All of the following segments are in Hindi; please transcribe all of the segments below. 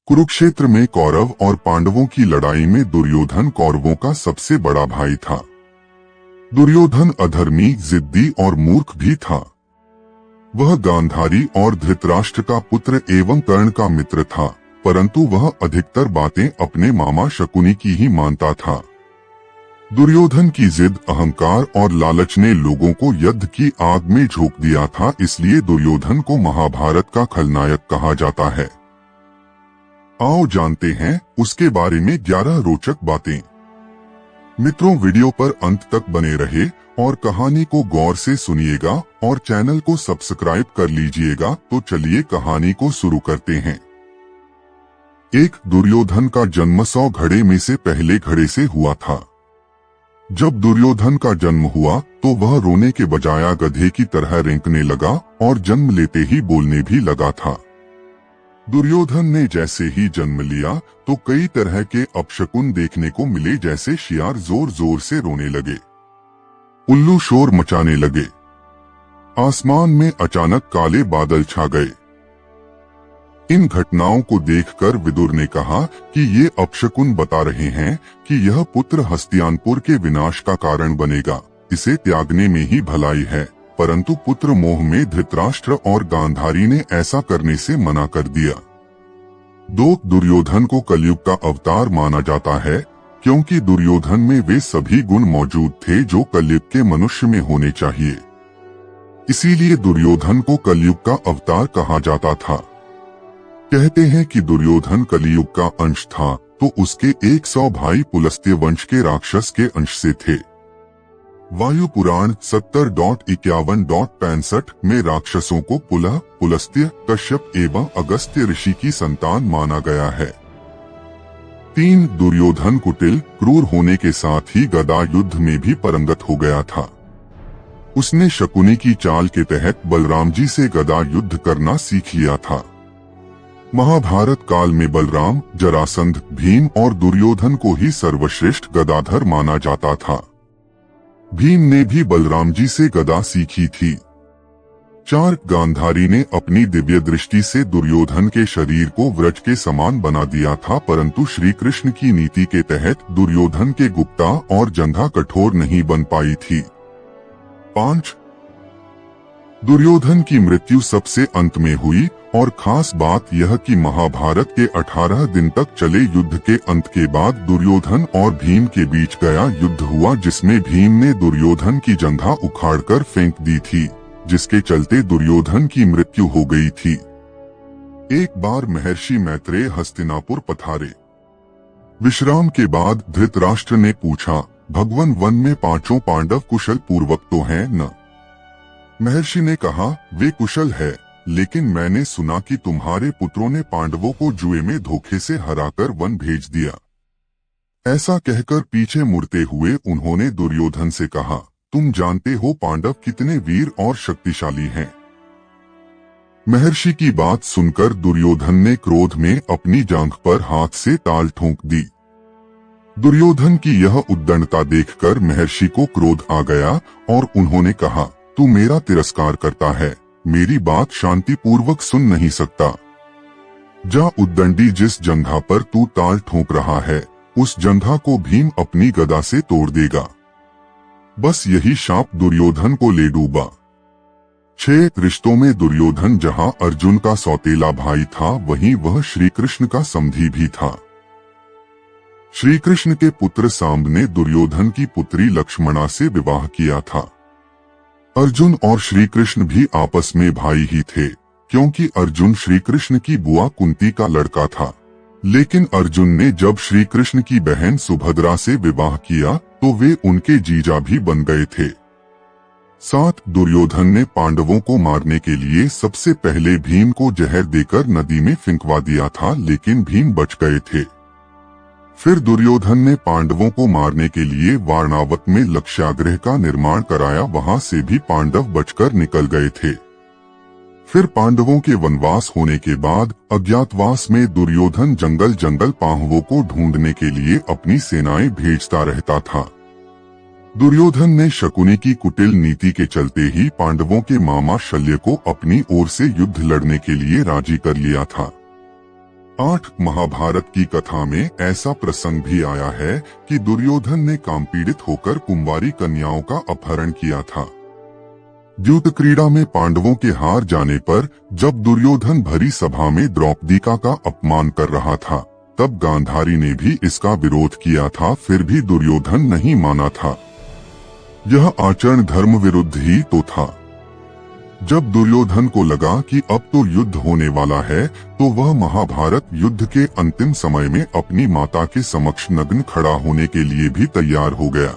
कुरुक्षेत्र में कौरव और पांडवों की लड़ाई में दुर्योधन कौरवों का सबसे बड़ा भाई था। दुर्योधन अधर्मी, जिद्दी और मूर्ख भी था। वह गांधारी और धृतराष्ट्र का पुत्र एवं कर्ण का मित्र था, परंतु वह अधिकतर बातें अपने मामा शकुनी की ही मानता था। दुर्योधन की जिद, अहंकार और लालच ने लोगों को युद्ध की आग में झोंक दिया था, इसलिए दुर्योधन को महाभारत का खलनायक कहा जाता है। आओ जानते हैं उसके बारे में 11 रोचक बातें। मित्रों, वीडियो पर अंत तक बने रहे और कहानी को गौर से सुनिएगा और चैनल को सब्सक्राइब कर लीजिएगा। तो चलिए कहानी को शुरू करते हैं। एक दुर्योधन का जन्म 100 घड़े में से पहले घड़े से हुआ था। जब दुर्योधन का जन्म हुआ तो वह रोने के बजाय गधे की तरह रेंकने लगा और जन्म लेते ही बोलने भी लगा था। दुर्योधन ने जैसे ही जन्म लिया तो कई तरह के अपशकुन देखने को मिले, जैसे शियार जोर जोर से रोने लगे, उल्लू शोर मचाने लगे, आसमान में अचानक काले बादल छा गए। इन घटनाओं को देखकर विदुर ने कहा कि ये अपशकुन बता रहे हैं कि यह पुत्र हस्तिनापुर के विनाश का कारण बनेगा, इसे त्यागने में ही भलाई है। परंतु पुत्र मोह में धृतराष्ट्र और गांधारी ने ऐसा करने से मना कर दिया। 2. दुर्योधन को कलयुग का अवतार माना जाता है, क्योंकि दुर्योधन में वे सभी गुण मौजूद थे जो कलयुग के मनुष्य में होने चाहिए। इसीलिए दुर्योधन को कलयुग का अवतार कहा जाता था। कहते हैं कि दुर्योधन कलयुग का अंश था, तो उसके 100 भाई पुलस्त्य वंश के राक्षस के अंश से थे। वायु पुराण 70.51.65 में राक्षसों को पुलह, पुलस्त्य, कश्यप एवं अगस्त्य ऋषि की संतान माना गया है। 3. दुर्योधन कुटिल, क्रूर होने के साथ ही गदा युद्ध में भी पारंगत हो गया था। उसने शकुनी की चाल के तहत बलराम जी से गदा युद्ध करना सीख लिया था। महाभारत काल में बलराम, जरासंध, भीम और दुर्योधन को ही सर्वश्रेष्ठ गदाधर माना जाता था। भीम ने भी बलराम जी से गदा सीखी थी। 4. गांधारी ने अपनी दिव्य दृष्टि से दुर्योधन के शरीर को वृक्ष के समान बना दिया था, परंतु श्री कृष्ण की नीति के तहत दुर्योधन के गुप्ता और जंघा कठोर नहीं बन पाई थी। 5. दुर्योधन की मृत्यु सबसे अंत में हुई, और खास बात यह कि महाभारत के 18 दिन तक चले युद्ध के अंत के बाद दुर्योधन और भीम के बीच गया युद्ध हुआ, जिसमें भीम ने दुर्योधन की जंघा उखाड़कर फेंक दी थी, जिसके चलते दुर्योधन की मृत्यु हो गई थी। एक बार महर्षि मैत्रेय हस्तिनापुर पधारे। विश्राम के बाद धृतराष्ट्र ने पूछा, भगवन, वन में 5 पांडव कुशल पूर्वक तो हैं न? महर्षि ने कहा, वे कुशल है, लेकिन मैंने सुना कि तुम्हारे पुत्रों ने पांडवों को जुए में धोखे से हराकर वन भेज दिया। ऐसा कहकर पीछे मुड़ते हुए उन्होंने दुर्योधन से कहा, तुम जानते हो पांडव कितने वीर और शक्तिशाली हैं। महर्षि की बात सुनकर दुर्योधन ने क्रोध में अपनी जांघ पर हाथ से ताल ठोंक दी। दुर्योधन की यह उद्दंडता देखकर महर्षि को क्रोध आ गया और उन्होंने कहा, तू मेरा तिरस्कार करता है, मेरी बात शांति पूर्वक सुन नहीं सकता। जा उद्दंडी, जिस जंघा पर तू ताल ठोंक रहा है उस जंघा को भीम अपनी गदा से तोड़ देगा। बस यही शाप दुर्योधन को ले डूबा। 6. रिश्तों में दुर्योधन जहां अर्जुन का सौतेला भाई था, वहीं वह श्री कृष्ण का समधी भी था। श्री कृष्ण के पुत्र सांब ने दुर्योधन की पुत्री लक्ष्मणा से विवाह किया था। अर्जुन और श्री कृष्ण भी आपस में भाई ही थे, क्योंकि अर्जुन श्री कृष्ण की बुआ कुंती का लड़का था। लेकिन अर्जुन ने जब श्री कृष्ण की बहन सुभद्रा से विवाह किया तो वे उनके जीजा भी बन गए थे। 7. दुर्योधन ने पांडवों को मारने के लिए सबसे पहले भीम को जहर देकर नदी में फेंकवा दिया था, लेकिन भीम बच गए थे। फिर दुर्योधन ने पांडवों को मारने के लिए वारणावत में लक्ष्यागृह का निर्माण कराया, वहां से भी पांडव बचकर निकल गए थे। फिर पांडवों के वनवास होने के बाद अज्ञातवास में दुर्योधन जंगल जंगल पांडवों को ढूंढने के लिए अपनी सेनाएं भेजता रहता था। दुर्योधन ने शकुनी की कुटिल नीति के चलते ही पांडवों के मामा शल्य को अपनी ओर से युद्ध लड़ने के लिए राजी कर लिया था। 8 महाभारत की कथा में ऐसा प्रसंग भी आया है कि दुर्योधन ने कामपीड़ित होकर कुंवारी कन्याओं का अपहरण किया था। द्यूत क्रीड़ा में पांडवों के हार जाने पर जब दुर्योधन भरी सभा में द्रौपदी का अपमान कर रहा था, तब गांधारी ने भी इसका विरोध किया था, फिर भी दुर्योधन नहीं माना था। यह आचरण धर्म विरुद्ध ही तो था। जब दुर्योधन को लगा कि अब तो युद्ध होने वाला है, तो वह महाभारत युद्ध के अंतिम समय में अपनी माता के समक्ष नग्न खड़ा होने के लिए भी तैयार हो गया।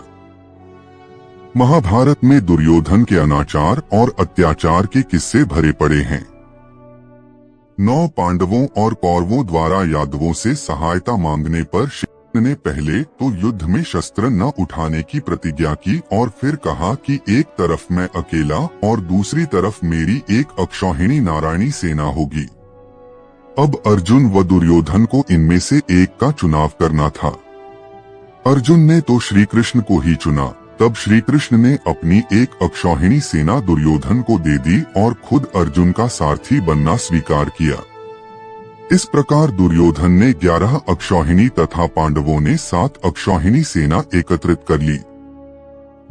महाभारत में दुर्योधन के अनाचार और अत्याचार के किस्से भरे पड़े हैं। 9 पांडवों और कौरवों द्वारा यादवों से सहायता मांगने पर ने पहले तो युद्ध में शस्त्र न उठाने की प्रतिज्ञा की और फिर कहा कि एक तरफ मैं अकेला और दूसरी तरफ मेरी एक अक्षौहिणी नारायणी सेना होगी। अब अर्जुन व दुर्योधन को इनमें से एक का चुनाव करना था। अर्जुन ने तो श्री कृष्ण को ही चुना। तब श्री कृष्ण ने अपनी एक अक्षौहिणी सेना दुर्योधन को दे दी और खुद अर्जुन का सारथी बनना स्वीकार किया। इस प्रकार दुर्योधन ने 11 अक्षौहिणी तथा पांडवों ने 7 अक्षौहिणी सेना एकत्रित कर ली।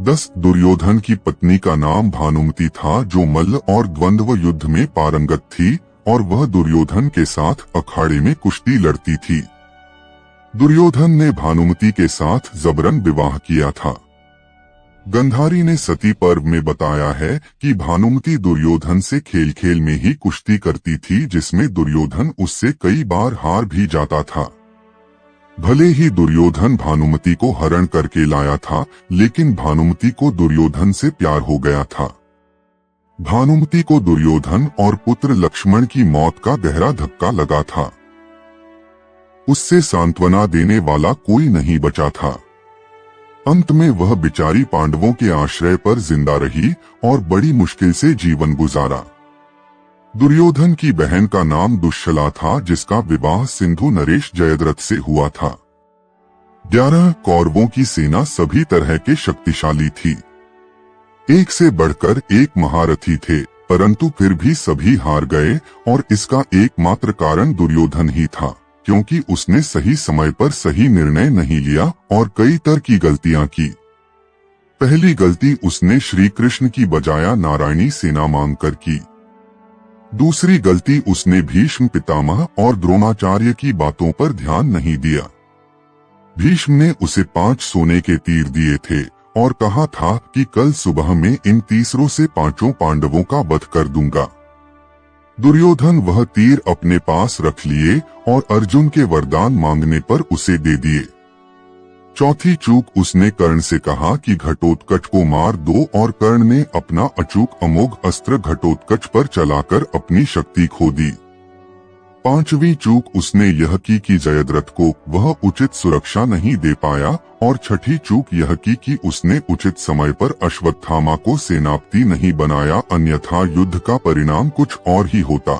10 दुर्योधन की पत्नी का नाम भानुमति था, जो मल्ल और द्वंद्व युद्ध में पारंगत थी और वह दुर्योधन के साथ अखाड़े में कुश्ती लड़ती थी। दुर्योधन ने भानुमति के साथ जबरन विवाह किया था। गंधारी ने सती पर्व में बताया है कि भानुमति दुर्योधन से खेल खेल में ही कुश्ती करती थी, जिसमें दुर्योधन उससे कई बार हार भी जाता था। भले ही दुर्योधन भानुमति को हरण करके लाया था, लेकिन भानुमति को दुर्योधन से प्यार हो गया था। भानुमति को दुर्योधन और पुत्र लक्ष्मण की मौत का गहरा धक्का लगा था। उससे सांत्वना देने वाला कोई नहीं बचा था। अंत में वह बिचारी पांडवों के आश्रय पर जिंदा रही और बड़ी मुश्किल से जीवन गुजारा। दुर्योधन की बहन का नाम दुश्शला था, जिसका विवाह सिंधु नरेश जयद्रथ से हुआ था। 11 कौरवों की सेना सभी तरह के शक्तिशाली थी। एक से बढ़कर एक महारथी थे, परंतु फिर भी सभी हार गए और इसका एकमात्र कारण दुर्योधन ही था, क्योंकि उसने सही समय पर सही निर्णय नहीं लिया और कई तरह की गलतियां की। पहली गलती उसने श्री कृष्ण की बजाया नारायणी सेना मांगकर की। दूसरी गलती उसने भीष्म पितामह और द्रोणाचार्य की बातों पर ध्यान नहीं दिया। भीष्म ने उसे 5 सोने के तीर दिए थे और कहा था कि कल सुबह में इन तीसरों से 5 पांडवों का वध कर दूंगा। दुर्योधन वह तीर अपने पास रख लिए और अर्जुन के वरदान मांगने पर उसे दे दिए। चौथी चूक उसने कर्ण से कहा कि घटोत्कच को मार दो और कर्ण ने अपना अचूक अमोघ अस्त्र घटोत्कच पर चलाकर अपनी शक्ति खो दी। 5वीं चूक उसने यह की कि जयद्रथ को वह उचित सुरक्षा नहीं दे पाया और 6ठी चूक यह की कि उसने उचित समय पर अश्वत्थामा को सेनापति नहीं बनाया, अन्यथा युद्ध का परिणाम कुछ और ही होता।